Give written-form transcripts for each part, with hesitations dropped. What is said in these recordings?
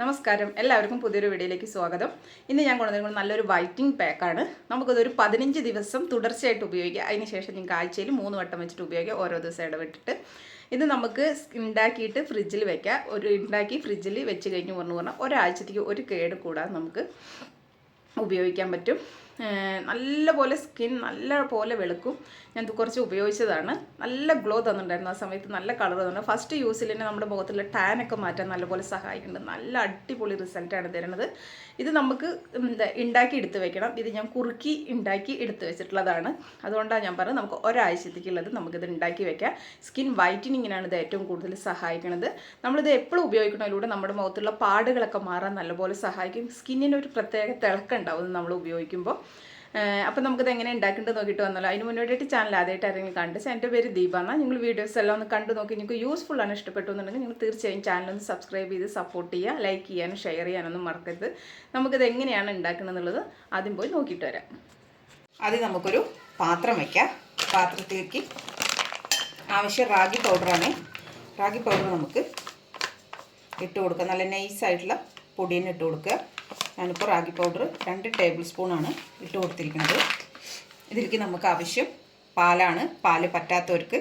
നമസ്കാരം, എല്ലാവർക്കും പുതിയൊരു വീഡിയോയിലേക്ക് സ്വാഗതം. ഇന്ന് ഞാൻ കൊണ്ടുവന്നിരിക്കുന്നത് നല്ലൊരു വൈറ്റിംഗ് പാക്കാണ്. നമുക്കതൊരു 15 ദിവസം തുടർച്ചയായിട്ട് ഉപയോഗിക്കാം. അതിനുശേഷം നിങ്ങൾക്ക് ആഴ്ചയിൽ 3 വട്ടം വെച്ചിട്ട് ഉപയോഗിക്കാം, ഓരോ ദിവസം ഇടവിട്ടിട്ട്. ഇത് നമുക്ക് ഉണ്ടാക്കിയിട്ട് ഫ്രിഡ്ജിൽ വെക്കാം. ഉണ്ടാക്കി ഫ്രിഡ്ജിൽ വെച്ച് കഴിഞ്ഞ് പറഞ്ഞാൽ ഒരാഴ്ചത്തേക്ക് ഒരു കേട് കൂടാതെ നമുക്ക് ഉപയോഗിക്കാൻ പറ്റും. നല്ലപോലെ സ്കിൻ നല്ലപോലെ വെളുക്കും. ഞാൻ കുറച്ച് ഉപയോഗിച്ചതാണ്. നല്ല ഗ്ലോ തന്നിട്ടുണ്ടായിരുന്നു. ആ സമയത്ത് നല്ല കളർ തന്നു. ഫസ്റ്റ് യൂസിൽ തന്നെ നമ്മുടെ മുഖത്തുള്ള ടാനൊക്കെ മാറ്റാൻ നല്ലപോലെ സഹായിക്കുന്നുണ്ട്. നല്ല അടിപൊളി റിസൾട്ടാണ് തരുന്നത്. ഇത് നമുക്ക് ഉണ്ടാക്കി എടുത്ത് വെക്കണം. ഇത് ഞാൻ കുറുക്കി ഉണ്ടാക്കി എടുത്ത് വെച്ചിട്ടുള്ളതാണ്. അതുകൊണ്ടാണ് ഞാൻ പറഞ്ഞത് നമുക്ക് ഒരാഴ്ചത്തേക്കുള്ളത് നമുക്കിത് ഉണ്ടാക്കി വെക്കാം. സ്കിൻ വൈറ്റനിങ്ങിനാണ് ഇത് ഏറ്റവും കൂടുതൽ സഹായിക്കുന്നത്. നമ്മളിത് എപ്പോഴും ഉപയോഗിക്കുന്നതിലൂടെ നമ്മുടെ മുഖത്തുള്ള പാടുകളൊക്കെ മാറാൻ നല്ലപോലെ സഹായിക്കും. സ്കിന്നിന് ഒരു പ്രത്യേക തിളക്കുണ്ടാവും നമ്മൾ ഉപയോഗിക്കുമ്പോൾ. അപ്പോൾ നമുക്കിത് എങ്ങനെ ഉണ്ടാക്കേണ്ടത് നോക്കിയിട്ട് വന്നല്ലോ. അതിന് മുന്നോട്ടായിട്ട് ചാനൽ ആദ്യമായിട്ട് ആരെങ്കിലും കണ്ടിച്ച്, എൻ്റെ പേര് ദീപ എന്നാണ്. നിങ്ങൾ വീഡിയോസ് എല്ലാം ഒന്ന് കണ്ടു നോക്കി നിങ്ങൾക്ക് യൂസ്ഫുൾ ആണ്, ഇഷ്ടപ്പെട്ടു എന്നുണ്ടെങ്കിൽ നിങ്ങൾ തീർച്ചയായും ചാനലൊന്ന് സബ്സ്ക്രൈബ് ചെയ്ത് സപ്പോർട്ട് ചെയ്യുക. ലൈക്ക് ചെയ്യാനും ഷെയർ ചെയ്യാനൊന്നും മറക്കരുത്. നമുക്കിത് എങ്ങനെയാണ് ഉണ്ടാക്കുന്നത് എന്നുള്ളത് ആദ്യം പോയി നോക്കിയിട്ട് വരാം. ആദ്യം നമുക്കൊരു പാത്രം വയ്ക്കാം. പാത്രത്തിലേക്ക് ആവശ്യം റാഗി പൗഡറാണ്. റാഗി പൗഡർ നമുക്ക് ഇട്ട് കൊടുക്കുക. നല്ല നൈസായിട്ടുള്ള പൊടിಯನ್ನು ഇട്ട് കൊടുക്കുക. ഞാനിപ്പോൾ റാഗി പൗഡർ 2 ടേബിൾ സ്പൂണാണ് ഇട്ട് കൊടുത്തിരിക്കുന്നത്. ഇതിലേക്ക് നമുക്ക് ആവശ്യം പാലാണ്. പാല് പറ്റാത്തവർക്ക്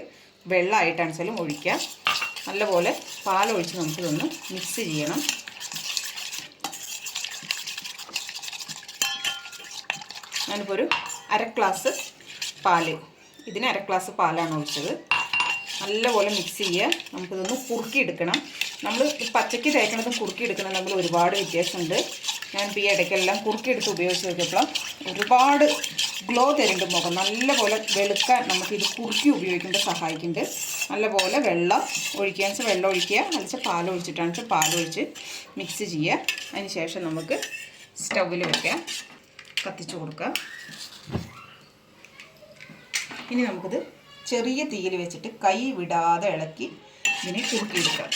വെള്ളമായിട്ടാണെങ്കിലും ഒഴിക്കാം. നല്ലപോലെ പാലൊഴിച്ച് നമുക്കിതൊന്ന് മിക്സ് ചെയ്യണം. ഞാനിപ്പോൾ ഒരു അര ഗ്ലാസ് പാല്, ഇതിന് അര ഗ്ലാസ് പാലാണ് ഒഴിച്ചത്. നല്ലപോലെ മിക്സ് ചെയ്യുക. നമുക്കിതൊന്ന് കുറുക്കിയെടുക്കണം. നമ്മൾ പച്ചയ്ക്ക് തേക്കണതും കുറുക്കിയെടുക്കണം തമ്മിൽ ഒരുപാട് വ്യത്യാസമുണ്ട്. ഞാനിപ്പോൾ ഈ ഇടയ്ക്കെല്ലാം കുറുക്കിയെടുത്ത് ഉപയോഗിച്ച് നോക്കിയപ്പോൾ ഒരുപാട് ഗ്ലോ തരുന്നുണ്ട് മുഖം. നല്ലപോലെ വെളുക്കാൻ നമുക്കിത് കുറുക്കി ഉപയോഗിക്കുമ്പോൾ സഹായിക്കുന്നുണ്ട്. നല്ലപോലെ വെള്ളം ഒഴിക്കുക, വെള്ളം ഒഴിക്കുക, അല്ലെങ്കിൽ പാലൊഴിച്ചിട്ടാണ് പാലൊഴിച്ച് മിക്സ് ചെയ്യുക. അതിന് ശേഷം നമുക്ക് സ്റ്റൗവിൽ വെക്കാം, കത്തിച്ച് കൊടുക്കുക. ഇനി നമുക്കിത് ചെറിയ തീയിൽ വെച്ചിട്ട് കൈ വിടാതെ ഇളക്കി ഇതിനെ കുറുക്കിയെടുക്കാം.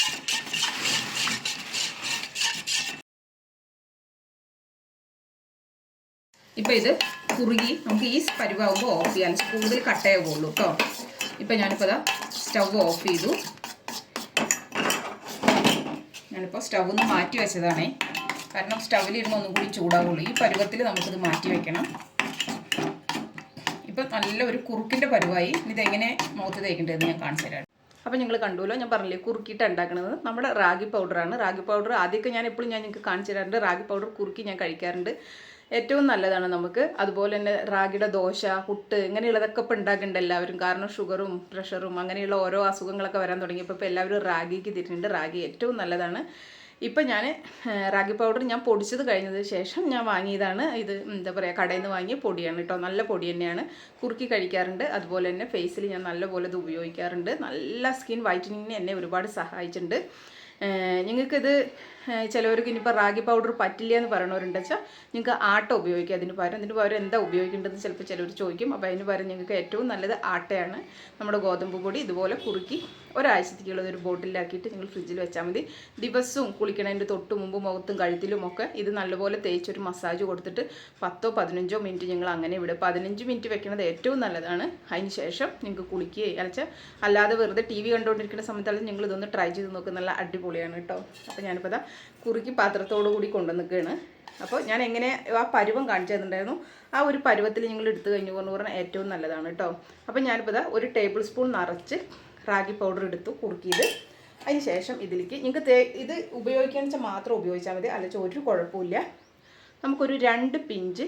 ഇപ്പോൾ ഇത് കുറുകി നമുക്ക് ഈ പരുവാകുമ്പോൾ ഓഫ് ചെയ്യാൻ കൂടുതൽ കട്ടയാകുള്ളൂ കേട്ടോ. ഇപ്പോൾ ഞാനിപ്പോൾ ഇതാ സ്റ്റവ് ഓഫ് ചെയ്തു. ഞാനിപ്പോൾ സ്റ്റൗന്ന് മാറ്റി വെച്ചതാണേ, കാരണം സ്റ്റൗവിലിരുന്ന് ഒന്നും കൂടി ചൂടാവുള്ളൂ. ഈ പരുവത്തിൽ നമുക്കിത് മാറ്റി വെക്കണം. ഇപ്പം നല്ല ഒരു കുറുക്കിൻ്റെ പരുവായി. ഇതെങ്ങനെ മുഖത്ത് തേക്കേണ്ടതെന്ന് ഞാൻ കാണിച്ചു തരാം. അപ്പോൾ നിങ്ങൾ കണ്ടുല്ലോ, ഞാൻ പറഞ്ഞില്ലേ കുറുക്കിയിട്ട് ഉണ്ടാക്കുന്നത് നമ്മുടെ റാഗി പൗഡറാണ്. റാഗി പൗഡർ ആദ്യമൊക്കെ ഞാൻ എപ്പോഴും നിങ്ങൾക്ക് കാണിച്ചു തരാറുണ്ട്. റാഗി പൗഡർ കുറുക്കി ഞാൻ കഴിക്കാറുണ്ട്. ഏറ്റവും നല്ലതാണ് നമുക്ക്. അതുപോലെ തന്നെ റാഗിയുടെ ദോശ, പുട്ട് ഇങ്ങനെയുള്ളതൊക്കെ ഇപ്പോൾ ഉണ്ടാക്കുന്നുണ്ട് എല്ലാവരും. കാരണം ഷുഗറും പ്രഷറും അങ്ങനെയുള്ള ഓരോ അസുഖങ്ങളൊക്കെ വരാൻ തുടങ്ങിയപ്പോൾ ഇപ്പോൾ എല്ലാവരും റാഗിക്ക് തിരിഞ്ഞിട്ടുണ്ട്. റാഗി ഏറ്റവും നല്ലതാണ്. ഇപ്പം ഞാൻ റാഗി പൗഡർ ഞാൻ പൊടിച്ചത് കഴിഞ്ഞതിന് ശേഷം ഞാൻ വാങ്ങിയതാണ്. ഇത് എന്താ പറയുക, കടയിൽ നിന്ന് വാങ്ങിയ പൊടിയാണ് കേട്ടോ. നല്ല പൊടി തന്നെയാണ്. കുറുക്കി കഴിക്കാറുണ്ട്. അതുപോലെ തന്നെ ഫേസിൽ ഞാൻ നല്ലപോലെ ഇത് ഉപയോഗിക്കാറുണ്ട്. നല്ല സ്കിൻ വൈറ്റനിങ്ങിന് എന്നെ ഒരുപാട് സഹായിച്ചിട്ടുണ്ട്. നിങ്ങൾക്കിത് ചിലവർക്ക് ഇനിയിപ്പോൾ റാഗി പൗഡർ പറ്റില്ല എന്ന് പറയണവരുണ്ട് വെച്ചാൽ നിങ്ങൾക്ക് ആട്ട ഉപയോഗിക്കുക. അതിന് പകരം എന്താ ഉപയോഗിക്കേണ്ടതെന്ന് ചിലപ്പോൾ ചിലവർ ചോദിക്കും. അപ്പോൾ അതിന് പകരം നിങ്ങൾക്ക് ഏറ്റവും നല്ലത് ആട്ടയാണ്. നമ്മുടെ ഗോതമ്പ് പൊടി ഇതുപോലെ കുറുക്കി ഒരാഴ്ചത്തേക്കുള്ളത് ഒരു ബോട്ടിലാക്കിയിട്ട് നിങ്ങൾ ഫ്രിഡ്ജിൽ വെച്ചാൽ മതി. ദിവസവും കുളിക്കണതിൻ്റെ തൊട്ട് മുമ്പ് മുഖത്തും കഴുത്തിലും ഒക്കെ ഇത് നല്ലപോലെ തേച്ചൊരു മസാജ് കൊടുത്തിട്ട് 10-15 മിനിറ്റ് നിങ്ങൾ അങ്ങനെ വിടുക. 15 മിനിറ്റ് വെക്കുന്നത് ഏറ്റവും നല്ലതാണ്. അതിന് ശേഷം നിങ്ങൾക്ക് കുളിക്കുകയും അല്ലാതെ വെറുതെ TV കണ്ടുകൊണ്ടിരിക്കുന്ന സമയത്താണ് നിങ്ങൾ ഇതൊന്ന് ട്രൈ ചെയ്ത് നോക്കുക. നല്ല അടിപൊളിയാണ് കേട്ടോ. അപ്പോൾ ഞാനിപ്പോൾ ഇതാ കുറുക്കി പാത്രത്തോടു കൂടി കൊണ്ടുവന്നിക്കുകയാണ്. അപ്പോൾ ഞാൻ എങ്ങനെ ആ പരുവം കാണിച്ചു തന്നിട്ടുണ്ടായിരുന്നു. ആ ഒരു പരുവത്തിൽ നിങ്ങൾ എടുത്തു കഴിഞ്ഞു പറഞ്ഞാൽ ഏറ്റവും നല്ലതാണ് കേട്ടോ. അപ്പോൾ ഞാനിപ്പോൾ ഇതാ 1 ടേബിൾ സ്പൂൺ നിറച്ച് റാഗി പൗഡർ എടുത്തു കുറുക്കിയത്. അതിന് ശേഷം ഇതിലേക്ക് നിങ്ങൾക്ക് ഇത് ഉപയോഗിക്കാന്ന് വെച്ചാൽ മാത്രം ഉപയോഗിച്ചാൽ മതി, അല്ലെങ്കിൽ ഒരു കുഴപ്പമില്ല. നമുക്കൊരു 2 പിഞ്ച്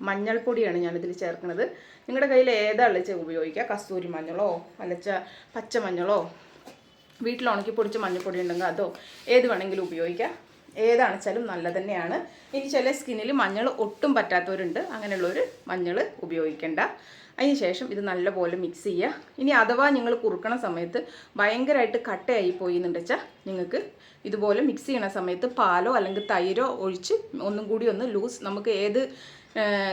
മഞ്ഞൾപ്പൊടിയാണ് ഞാനിതിൽ ചേർക്കുന്നത്. നിങ്ങളുടെ കയ്യിൽ ഏതാണെന്ന് വെച്ചാൽ ഉപയോഗിക്കുക. കസ്തൂരി മഞ്ഞളോ അല്ലെങ്കിൽ പച്ചമഞ്ഞളോ വീട്ടിൽ ഉണക്കി പൊടിച്ച മഞ്ഞൾപ്പൊടി ഉണ്ടെങ്കിൽ അതോ ഏത് വേണമെങ്കിലും ഉപയോഗിക്കുക. ഏതാണെന്ന് വെച്ചാലും നല്ല തന്നെയാണ്. ഇനി ചില സ്കിന്നിൽ മഞ്ഞൾ ഒട്ടും പറ്റാത്തവരുണ്ട്. അങ്ങനെയുള്ളവർ മഞ്ഞൾ ഉപയോഗിക്കേണ്ട. അതിന് ശേഷം ഇത് നല്ലപോലെ മിക്സ് ചെയ്യുക. ഇനി അഥവാ നിങ്ങൾ കുറുക്കണ സമയത്ത് ഭയങ്കരമായിട്ട് കട്ടയായി പോയി എന്നുണ്ട് വെച്ചാൽ നിങ്ങൾക്ക് ഇതുപോലെ മിക്സ് ചെയ്യണ സമയത്ത് പാലോ അല്ലെങ്കിൽ തൈരോ ഒഴിച്ച് ഒന്നും കൂടി ഒന്ന് ലൂസ് നമുക്ക് ഏത്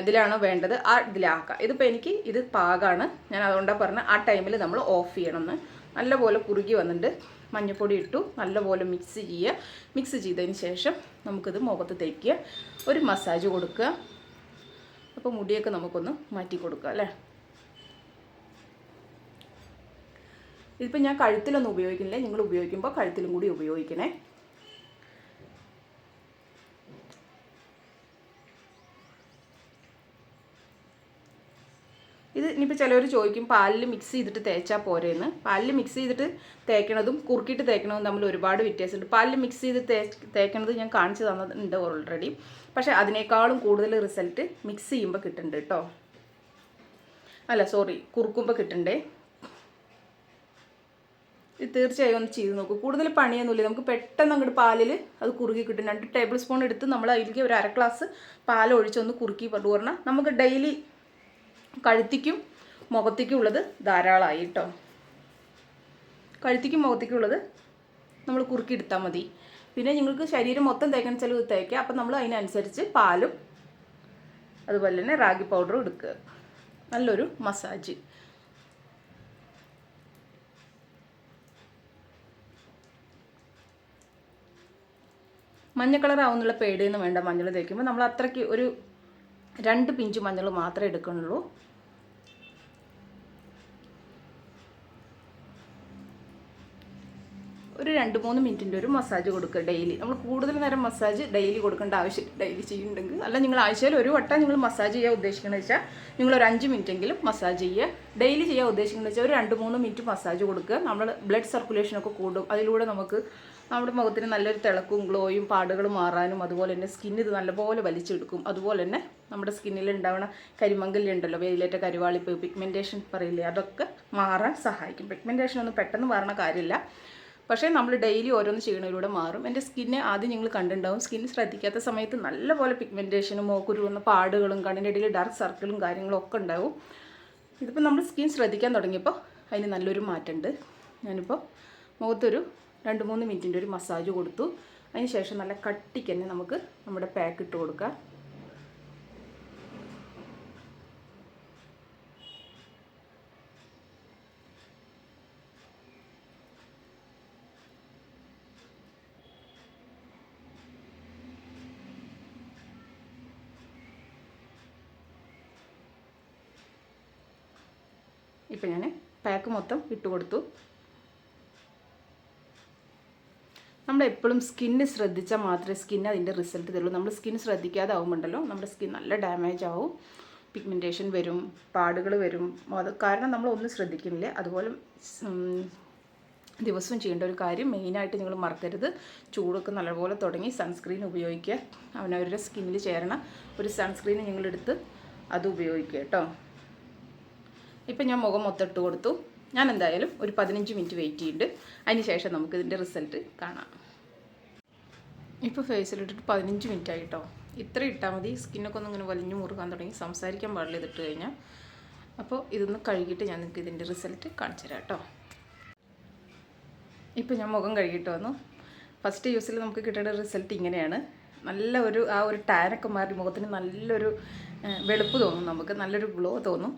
ഇതിലാണോ വേണ്ടത് ആ ഇതിലാക്കുക. ഇതിപ്പോൾ എനിക്ക് ഇത് പാകമാണ്. ഞാൻ അതുകൊണ്ടാണ് പറഞ്ഞത് ആ ടൈമിൽ നമ്മൾ ഓഫ് ചെയ്യണമെന്ന്. നല്ലപോലെ കുറുകി വന്നിട്ട് മഞ്ഞൾപ്പൊടി ഇട്ടു. നല്ലപോലെ മിക്സ് ചെയ്യുക. മിക്സ് ചെയ്തതിന് ശേഷം നമുക്കിത് മുഖത്ത് തേക്കുക, ഒരു മസാജ് കൊടുക്കുക. അപ്പോൾ മുടിയൊക്കെ നമുക്കൊന്ന് മാറ്റി കൊടുക്കുക അല്ലേ. ഇതിപ്പോൾ ഞാൻ കഴുത്തിലൊന്നും ഉപയോഗിക്കുന്നില്ല. നിങ്ങൾ ഉപയോഗിക്കുമ്പോൾ കഴുത്തിലും കൂടി ഉപയോഗിക്കണേ. ഇത് ഇനിയിപ്പോൾ ചിലവർ ചോദിക്കും പാലിൽ മിക്സ് ചെയ്തിട്ട് തേച്ചാൽ പോരെയെന്ന്. പാലിൽ മിക്സ് ചെയ്തിട്ട് തേക്കണതും കുറുക്കിയിട്ട് തേക്കണതും തമ്മിൽ ഒരുപാട് വ്യത്യാസമുണ്ട്. പാലിൽ മിക്സ് ചെയ്ത് തേക്കണത് ഞാൻ കാണിച്ചു തന്നിട്ടുണ്ട് ഓൾറെഡി. പക്ഷേ അതിനേക്കാളും കൂടുതൽ റിസൾട്ട് മിക്സ് ചെയ്യുമ്പോൾ കിട്ടുന്നുണ്ട് കേട്ടോ. അല്ല സോറി, കുറുക്കുമ്പോൾ കിട്ടുന്നുണ്ടേ. ഇത് തീർച്ചയായും ഒന്ന് ചെയ്ത് നോക്കൂ. കൂടുതൽ പണിയൊന്നുമില്ല, നമുക്ക് പെട്ടെന്ന് അങ്ങോട്ട് പാലിൽ അത് കുറുകി കിട്ടും. 2 ടേബിൾ സ്പൂൺ എടുത്ത് നമ്മൾ അതിലേക്ക് ഒരു 1/2 ഗ്ലാസ് പാൽ ഒഴിച്ചൊന്ന് കുറുക്കി പറഞ്ഞാൽ നമുക്ക് ഡെയിലി കഴുത്തിക്കും മുഖത്തേക്കും ഉള്ളത് ധാരാളമായി കേട്ടോ. കഴുത്തിക്കും മുഖത്തേക്കും ഉള്ളത് നമ്മൾ കുറുക്കി എടുത്താൽ മതി. പിന്നെ നിങ്ങൾക്ക് ശരീരം മൊത്തം തേക്കാൻ ചിലവ് തേക്കുക. അപ്പം നമ്മൾ അതിനനുസരിച്ച് പാലും അതുപോലെ തന്നെ റാഗി പൗഡറും എടുക്കുക. നല്ലൊരു മസാജ്. മഞ്ഞ കളർ ആവുന്നുള്ള പേടിയൊന്നും വേണ്ട. മഞ്ഞൾ തേക്കുമ്പോൾ നമ്മൾ അത്രയ്ക്ക് ഒരു 2 പിഞ്ച് മഞ്ഞൾ മാത്രമേ എടുക്കുന്നുള്ളൂ. ഒരു 2-3 മിനിറ്റിൻ്റെ ഒരു മസാജ് കൊടുക്കുക ഡെയിലി. നമ്മൾ കൂടുതൽ നേരം മസാജ് ഡെയിലി കൊടുക്കേണ്ട ആവശ്യം ഡെയിലി ചെയ്യുന്നുണ്ടെങ്കിൽ, അല്ല നിങ്ങൾ ആഴ്ചയിൽ ഒരു വട്ടം നിങ്ങൾ മസാജ് ചെയ്യാൻ ഉദ്ദേശിക്കുന്നത് വെച്ചാൽ നിങ്ങളൊരു 5 മിനിറ്റെങ്കിലും മസാജ് ചെയ്യുക. ഡെയിലി ചെയ്യാൻ ഉദ്ദേശിക്കുന്നത് വെച്ചാൽ ഒരു 2-3 മിനിറ്റ് മസാജ് കൊടുക്കുക. നമ്മൾ ബ്ലഡ് സർക്കുലേഷനൊക്കെ കൂടും. അതിലൂടെ നമുക്ക് നമ്മുടെ മുഖത്തിന് നല്ലൊരു തിളക്കും, ഗ്ലോയും, പാടുകൾ മാറാനും, അതുപോലെ തന്നെ സ്കിൻ ഇത് നല്ലപോലെ വലിച്ചെടുക്കും. അതുപോലെ തന്നെ നമ്മുടെ സ്കിന്നിൽ ഉണ്ടാവുന്ന കരിമങ്കലുണ്ടല്ലോ, വെയിലേറ്റ കരുവാളിപ്പ്, പിഗ്മെൻറ്റേഷൻ പറയില്ലേ, അതൊക്കെ മാറാൻ സഹായിക്കും. പിഗ്മെൻറ്റേഷൻ ഒന്നും പെട്ടെന്ന് മാറണ കാര്യമില്ല, പക്ഷേ നമ്മൾ ഡെയിലി ഓരോന്ന് ചെയ്യണതിലൂടെ മാറും. എൻ്റെ സ്കിന്നെ ആദ്യം നിങ്ങൾ കണ്ടിട്ടുണ്ടാവും. സ്കിൻ ശ്രദ്ധിക്കാത്ത സമയത്ത് നല്ലപോലെ പിഗ്മെൻറ്റേഷനും മോക്കുരുവുന്ന പാടുകളും കണ്ണിൻ്റെ ഇടയിൽ ഡാർക്ക് സർക്കിളും കാര്യങ്ങളും ഒക്കെ ഉണ്ടാവും. ഇതിപ്പോൾ നമ്മൾ സ്കിൻ ശ്രദ്ധിക്കാൻ തുടങ്ങിയപ്പോൾ അതിന് നല്ലൊരു മാറ്റമുണ്ട്. ഞാനിപ്പോൾ മുഖത്തൊരു 2-3 മിനിറ്റിൻ്റെ ഒരു മസാജ് കൊടുത്തു. അതിന് ശേഷം നല്ല കട്ടിക്ക് തന്നെ നമുക്ക് നമ്മുടെ പാക്ക് ഇട്ട് കൊടുക്കാം. ഇപ്പം ഞാൻ പാക്ക് മൊത്തം ഇട്ട് കൊടുത്തു. നമ്മളെപ്പോഴും സ്കിന്ന് ശ്രദ്ധിച്ചാൽ മാത്രമേ സ്കിന്ന് അതിൻ്റെ റിസൾട്ട് തരുള്ളൂ. നമ്മൾ സ്കിൻ ശ്രദ്ധിക്കാതെ ആവുമ്പോണ്ടല്ലോ നമ്മുടെ സ്കിൻ നല്ല ഡാമേജ് ആവും, പിഗ്മെൻറ്റേഷൻ വരും, പാടുകൾ വരും. അത് കാരണം നമ്മളൊന്നും ശ്രദ്ധിക്കുന്നില്ല. അതുപോലെ ദിവസവും ചെയ്യേണ്ട ഒരു കാര്യം മെയിനായിട്ട് നിങ്ങൾ മറക്കരുത്, ചൂടൊക്കെ നല്ലപോലെ തുടങ്ങി സൺസ്ക്രീൻ ഉപയോഗിക്കുക. അവനവരുടെ സ്കിന്നിൽ ചേരണ ഒരു സൺസ്ക്രീൻ നിങ്ങളെടുത്ത് അത് ഉപയോഗിക്കുക കേട്ടോ. ഇപ്പം ഞാൻ മുഖം മൊത്തം ഇട്ട് കൊടുത്തു. ഞാൻ എന്തായാലും ഒരു 15 മിനിറ്റ് വെയിറ്റ് ചെയ്യുന്നുണ്ട്. അതിന് ശേഷം നമുക്ക് ഇതിൻ്റെ റിസൾട്ട് കാണാം. ഇപ്പോൾ ഫേസിലിട്ടിട്ട് 15 മിനിറ്റ് ആയിട്ടോ. ഇത്ര ഇട്ടാൽ മതി. സ്കിന്നൊക്കെ ഒന്ന് ഇങ്ങനെ വലിഞ്ഞു മുറുകാൻ തുടങ്ങി, സംസാരിക്കാൻ പാടില്ല ഇതിട്ട് കഴിഞ്ഞാൽ. അപ്പോൾ ഇതൊന്ന് കഴുകിയിട്ട് ഞാൻ നിങ്ങൾക്ക് ഇതിൻ്റെ റിസൾട്ട് കാണിച്ചു തരാം കേട്ടോ. ഇപ്പോൾ ഞാൻ മുഖം കഴുകിയിട്ട് വന്നു. ഫസ്റ്റ് യൂസിൽ നമുക്ക് കിട്ടേണ്ട റിസൾട്ട് ഇങ്ങനെയാണ്. നല്ല ഒരു ആ ഒരു ടാനൊക്കെ മാറി മുഖത്തിന് നല്ലൊരു വെളുപ്പ് തോന്നും, നമുക്ക് നല്ലൊരു ഗ്ലോ തോന്നും.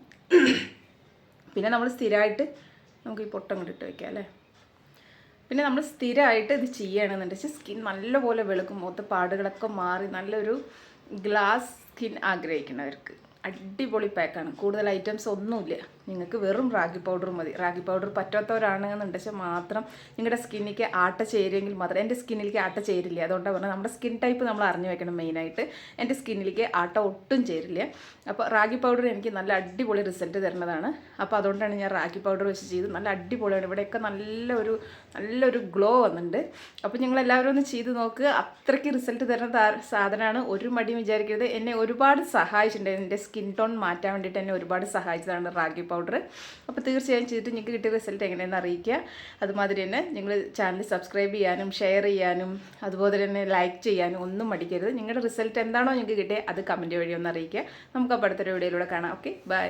പിന്നെ നമ്മൾ സ്ഥിരമായിട്ട് നമുക്ക് ഈ പൊട്ടം കൊണ്ടിട്ട് വയ്ക്കാം അല്ലേ. പിന്നെ നമ്മൾ സ്ഥിരമായിട്ട് ഇത് ചെയ്യുകയാണെന്നുണ്ടെങ്കിൽ സ്കിൻ നല്ലപോലെ വെളുക്കും, മുഖത്ത് പാടുകളൊക്കെ മാറി നല്ലൊരു ഗ്ലാസ് സ്കിൻ ആഗ്രഹിക്കുന്നവർക്ക് അടിപൊളി പാക്കാണ്. കൂടുതൽ ഐറ്റംസ് ഒന്നുമില്ല. നിങ്ങൾക്ക് വെറും റാഗി പൗഡർ മതി. റാഗി പൗഡർ പറ്റാത്തവരാണെന്നുണ്ടെങ്കിൽ മാത്രം നിങ്ങളുടെ സ്കിന്നിലേക്ക് ആട്ട ചേരുമെങ്കിൽ മാത്രം. എൻ്റെ സ്കിന്നിലേക്ക് ആട്ട ചേരില്ല, അതുകൊണ്ടാണ് പറഞ്ഞത് നമ്മുടെ സ്കിൻ ടൈപ്പ് നമ്മൾ അറിഞ്ഞു വെക്കണം മെയിനായിട്ട്. എൻ്റെ സ്കിന്നിലേക്ക് ആട്ട ഒട്ടും ചേരില്ല. അപ്പോൾ റാഗി പൗഡർ എനിക്ക് നല്ല അടിപൊളി റിസൾട്ട് തരുന്നതാണ്. അപ്പോൾ അതുകൊണ്ടാണ് ഞാൻ റാഗി പൗഡർ വെച്ച് ചെയ്ത് നല്ല അടിപൊളിയാണ്. ഇവിടെയൊക്കെ നല്ലൊരു ഗ്ലോ വന്നിട്ടുണ്ട്. അപ്പോൾ നിങ്ങളെല്ലാവരും ഒന്ന് ചെയ്ത് നോക്കുക. അത്രയ്ക്ക് റിസൾട്ട് തരുന്ന സാധനമാണ്. ഒരു മടിയും വിചാരിക്കരുത്. എന്നെ ഒരുപാട് സഹായിച്ചിട്ടുണ്ട്. എൻ്റെ സ്കിൻ ടോൺ മാറ്റാൻ വേണ്ടിയിട്ട് എന്നെ ഒരുപാട് സഹായിച്ചതാണ് റാഗി പൗഡർ. അപ്പോൾ തീർച്ചയായും ചെയ്തിട്ട് നിങ്ങൾക്ക് കിട്ടിയ റിസൾട്ട് എങ്ങനെയെന്ന് അറിയിക്കുക. അതുമാതിരി തന്നെ നിങ്ങൾ ചാനൽ സബ്സ്ക്രൈബ് ചെയ്യാനും ഷെയർ ചെയ്യാനും അതുപോലെ തന്നെ ലൈക്ക് ചെയ്യാനും ഒന്നും മടിക്കരുത്. നിങ്ങളുടെ റിസൾട്ട് എന്താണോ നിങ്ങൾക്ക് കിട്ടിയത് അത് കമൻറ്റ് വഴി ഒന്ന് അറിയിക്കുക. നമുക്ക് അപ്പോൾ അടുത്തൊരു വീഡിയോയിലൂടെ കാണാം. Okay, by.